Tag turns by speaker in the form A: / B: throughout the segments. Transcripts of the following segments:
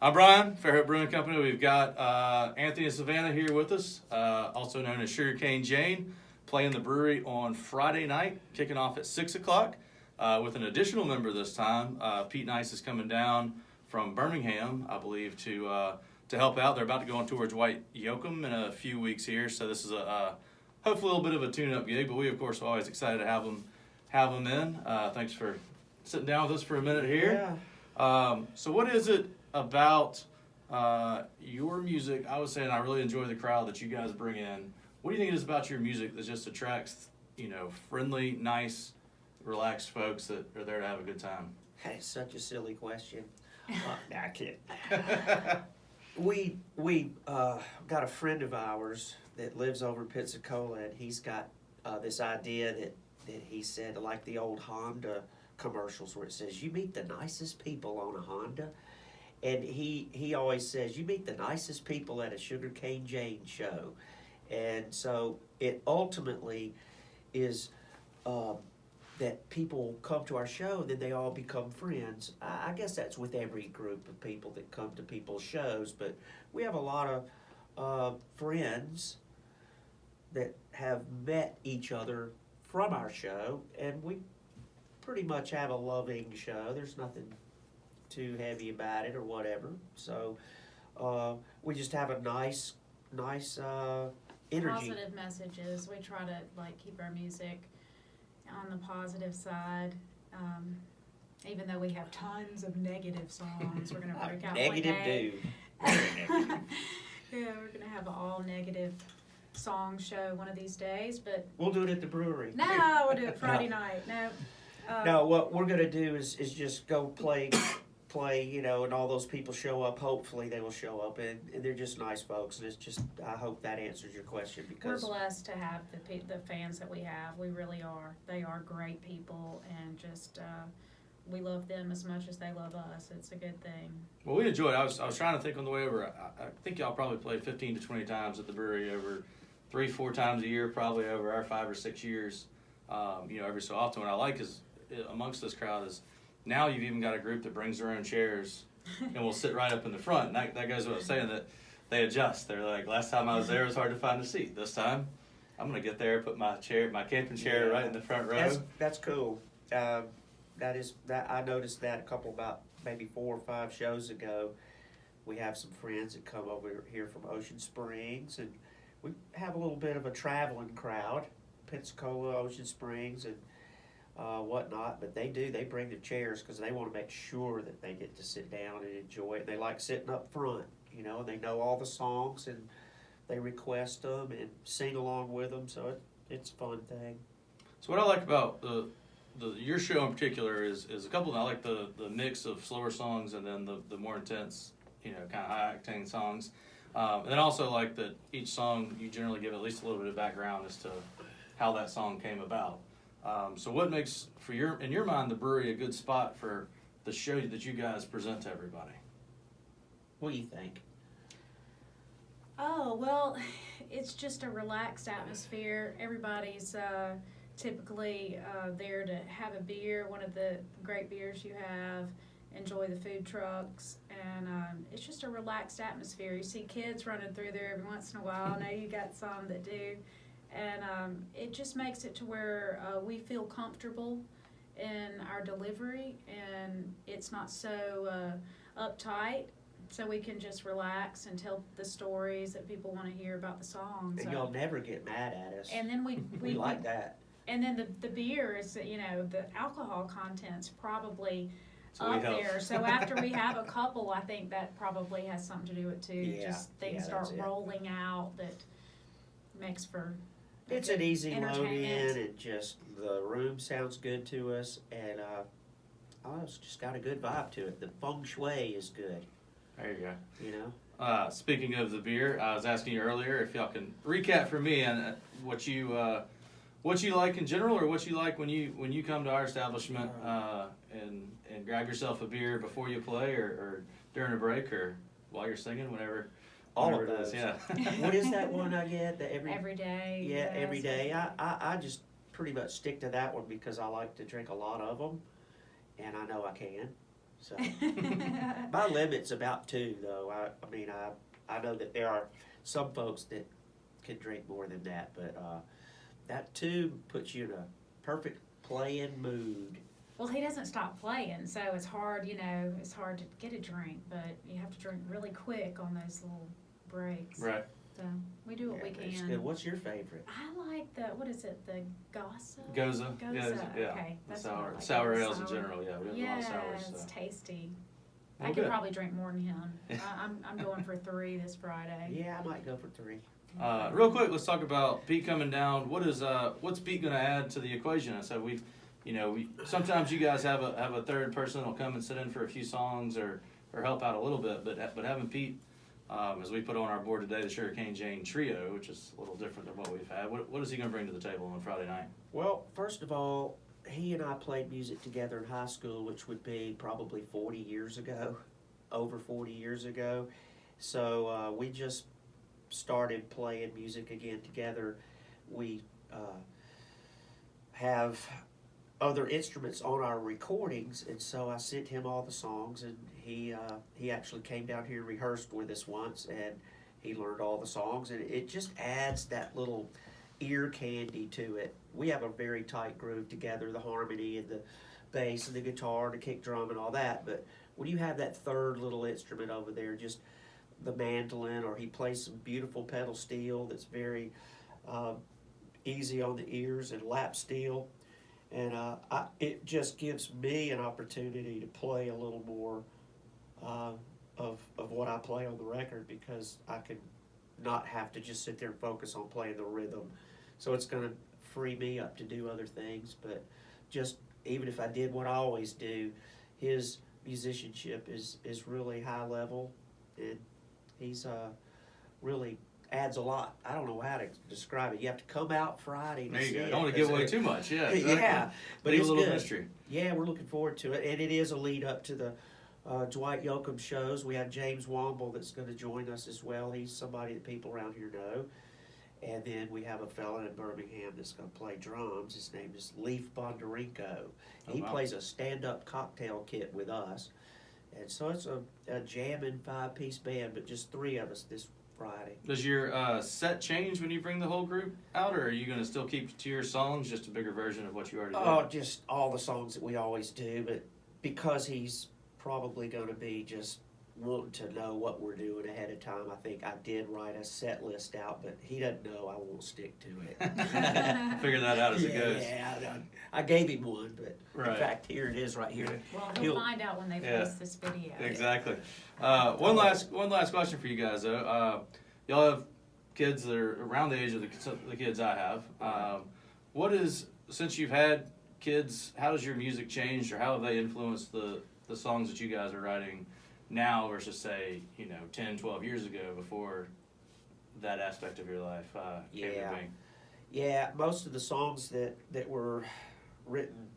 A: I'm Brian, Fairhope Brewing Company. We've got Anthony and Savana here with us, also known as Sugarcane Jane, playing the brewery on Friday night, kicking off at 6 o'clock with an additional member this time. Pete Nice is coming down from Birmingham, I believe, to help out. They're about to go on towards White Yoakum in a few weeks here, so this is hopefully a little bit of a tune-up gig, but we, of course, are always excited to have them in. Thanks for sitting down with us for a minute here.
B: Yeah.
A: So what is it about your music? I was saying I really enjoy the crowd that you guys bring in. What do you think it is about your music that just attracts, friendly, nice, relaxed folks that are there to have a good time?
B: Hey, such a silly question. Nah, I kid. We got a friend of ours that lives over in Pensacola, and he's got this idea that he said, like the old Honda commercials where it says, you meet the nicest people on a Honda. And he always says, you meet the nicest people at a Sugarcane Jane show. And so it ultimately is that people come to our show and then they all become friends. I guess that's with every group of people that come to people's shows, but we have a lot of friends that have met each other from our show, and we pretty much have a loving show. There's nothing too heavy about it or whatever. So we just have a nice energy.
C: Positive messages. We try to keep our music on the positive side. Even though we have tons of negative songs, we're gonna break out
B: negative
C: one day.
B: dude.
C: Yeah, we're gonna have an all negative song show one of these days, but
B: We'll do it at the brewery.
C: no, we'll do it Friday night. No.
B: No, what we're gonna do is just go play, and all those people show up. Hopefully they will show up, and they're just nice folks. And it's just, I hope that answers your question,
C: We're
B: because
C: blessed to have the fans that we have. We really are. They are great people, and just we love them as much as they love us. It's a good thing.
A: Well, we enjoy it. I was trying to think on the way over. I think y'all probably play 15 to 20 times at the brewery over 3-4 times a year, probably over our 5 or 6 years. Every so often. What I like is amongst this crowd is now you've even got a group that brings their own chairs and will sit right up in the front. And that goes without saying that they adjust. They're like, last time I was there, it was hard to find a seat. This time, I'm gonna get there, put my camping chair right in the front row.
B: that's cool. That I noticed that a couple, about maybe 4 or 5 shows ago. We have some friends that come over here from Ocean Springs, and we have a little bit of a traveling crowd, Pensacola, Ocean Springs, and whatnot. But they bring their chairs because they want to make sure that they get to sit down and enjoy it. They like sitting up front, and they know all the songs, and they request them and sing along with them. So it's a fun thing.
A: So what I like about your show in particular is a couple. I like the mix of slower songs and then the more intense, kind of high octane songs. And then also like that each song you generally give at least a little bit of background as to how that song came about. So what makes in your mind the brewery a good spot for the show that you guys present to everybody?
B: What do you think?
C: Oh, well, it's just a relaxed atmosphere. Everybody's typically there to have a beer, one of the great beers you have, enjoy the food trucks, and it's just a relaxed atmosphere. You see kids running through there every once in a while. I know you got some that do. And it just makes it to where we feel comfortable in our delivery, and it's not so uptight, so we can just relax and tell the stories that people want to hear about the songs.
B: And y'all never get mad at us.
C: And then
B: we like that.
C: And then the beer is, the alcohol content's probably
A: So
C: up there. So after we have a couple, I think that probably has something to do with it too.
B: Yeah,
C: Just things start
B: that's it.
C: rolling out that makes for
B: It's an easy load in,
C: entertainment.
B: and just the room sounds good to us, and it's just got a good vibe to it. The feng shui is good.
A: There you go. Speaking of the beer, I was asking you earlier if y'all can recap for me on what you like in general, or what you like when you come to our establishment and grab yourself a beer before you play, or during a break, or while you're singing, whenever.
B: All
A: whenever
B: of
A: it is,
B: those.
A: yeah.
B: What is that one I get? The
C: every day.
B: Yeah,
C: yes.
B: every day. I just pretty much stick to that one because I like to drink a lot of them, and I know I can. So my limit's about 2, though. I mean, I know that there are some folks that can drink more than that, but that 2 puts you in a perfect playing mood.
C: Well, he doesn't stop playing, so it's hard, it's hard to get a drink, but you have to drink really quick on those little breaks.
A: Right.
C: So we do what we
B: It's
C: can.
B: good. What's your favorite?
C: I like what is it, the Gossa?
A: Goza.
C: Goza,
A: Yeah.
C: okay.
A: The
C: That's what I
A: sour,
C: like.
A: sour
C: The
A: ales in
C: sour.
A: general. Yeah, we have a lot
C: Yeah,
A: of sours.
C: it's
A: So.
C: tasty.
A: Well,
C: I could
A: good.
C: probably drink more than him. I'm going for 3 this Friday.
B: Yeah, I might go for 3.
A: Real quick, let's talk about Pete coming down. What's Pete going to add to the equation? I said we sometimes you guys have a third person that'll come and sit in for a few songs or help out a little bit, but having Pete, as we put on our board today, the Sugarcane Jane trio, which is a little different than what we've had. What is he going to bring to the table on Friday night?
B: Well, first of all, he and I played music together in high school, which would be probably 40 years ago, over 40 years ago. So we just started playing music again together. We have other instruments on our recordings, and so I sent him all the songs, and he actually came down here and rehearsed with us once, and he learned all the songs, and it just adds that little ear candy to it. We have a very tight groove together, the harmony and the bass and the guitar and the kick drum and all that, but when you have that third little instrument over there, just the mandolin, or he plays some beautiful pedal steel that's very easy on the ears, and lap steel, and it just gives me an opportunity to play a little more of what I play on the record, because I can not have to just sit there and focus on playing the rhythm. So it's going to free me up to do other things, but just even if I did what I always do, his musicianship is really high level, and he's really adds a lot. I don't know how to describe it. You have to come out Friday to
A: There you
B: see
A: go.
B: it.
A: Don't want to give away too much. Yeah. Exactly.
B: Yeah, but
A: Leave
B: it's
A: a little
B: good.
A: mystery.
B: Yeah, we're looking forward to it, and it is a lead up to the Dwight Yoakam shows. We have James Womble that's going to join us as well. He's somebody that people around here know. And then we have a fella in Birmingham that's going to play drums. His name is Leaf Bondarenko. He
A: wow.
B: plays a stand-up cocktail kit with us. And so it's a jamming 5-piece band, but just 3 of us this Friday.
A: Does your set change when you bring the whole group out, or are you going to still keep to your songs, just a bigger version of what you already did?
B: Oh, just all the songs that we always do, but because he's probably going to be just wanting to know what we're doing ahead of time, I think I did write a set list out, but he doesn't know. I won't stick to it.
A: Figure that out as it goes.
B: Yeah, I gave him one, but
A: Right.
B: in fact, here it is right here.
C: Well,
B: He'll-
C: he'll find out when they
A: Yeah.
C: post this video.
A: Exactly. One last question for you guys though. Y'all have kids that are around the age of the kids I have. Since you've had kids, how has your music changed, or how have they influenced the songs that you guys are writing now versus say 10, 12 years ago, before that aspect of your life came to being?
B: Yeah, most of the songs that were written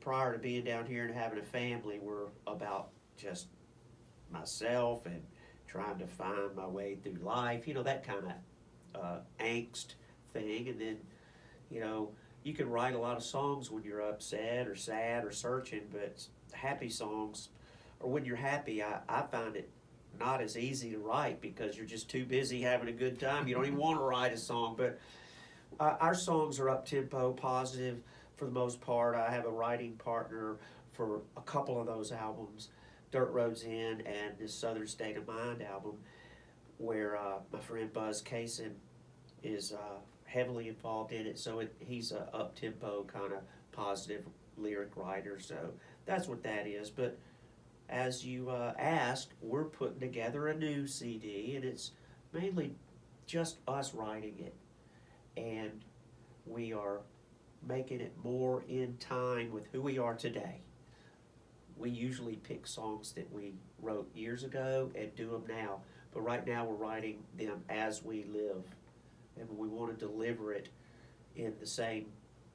B: prior to being down here and having a family were about just myself and trying to find my way through life, that kind of angst thing. And then, you can write a lot of songs when you're upset or sad or searching, but happy songs, or when you're happy, I find it not as easy to write because you're just too busy having a good time. You don't even want to write a song, but our songs are up-tempo, positive for the most part. I have a writing partner for a couple of those albums, Dirt Road's End and this Southern State of Mind album, where my friend Buzz Kaysen is heavily involved in it. So he's a up-tempo kind of positive lyric writer. So that's what that is. But as you asked, we're putting together a new CD, and it's mainly just us writing it. And we are making it more in time with who we are today. We usually pick songs that we wrote years ago and do them now. But right now we're writing them as we live. And we want to deliver it in the same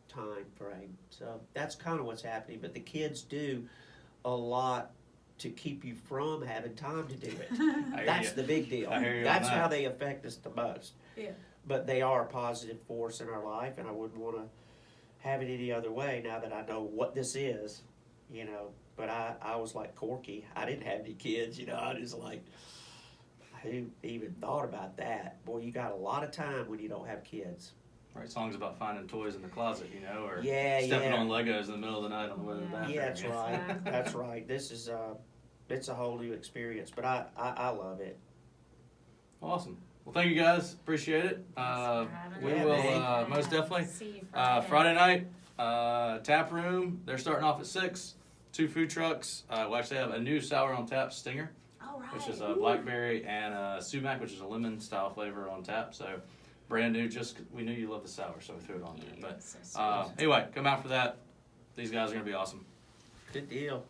B: time frame. So that's kind of what's happening. But the kids do a lot to keep you from having time to do it. That's the big deal.
A: I hear you
B: That's
A: on that.
B: how they affect us the most.
C: Yeah.
B: But they are a positive force in our life, and I wouldn't want to have it any other way now that I know what this is. But I was like Corky. I didn't have any kids, you know. I was like, who even thought about that? Boy, you got a lot of time when you don't have kids.
A: Right, songs about finding toys in the closet, you know, or
B: Yeah,
A: stepping
B: yeah.
A: on Legos in the middle of the night on the way to the bathroom.
B: Yeah, that's
A: you know?
B: right.
C: Exactly.
B: That's right. This is it's a whole new experience, but I love it.
A: Awesome. Well, thank you guys. Appreciate it. We
B: Yeah,
A: will
B: man.
A: most definitely.
C: See you Friday.
A: Friday night, tap room. They're starting off at 6. 2 food trucks. We actually have a new sour on tap stinger,
C: All right.
A: which is a blackberry, and sumac, which is a lemon style flavor on tap. So brand new. Just we knew you love the sour, so we threw it on there. But
C: So sweet.
A: anyway, come out for that. These guys are gonna be awesome.
B: Good deal.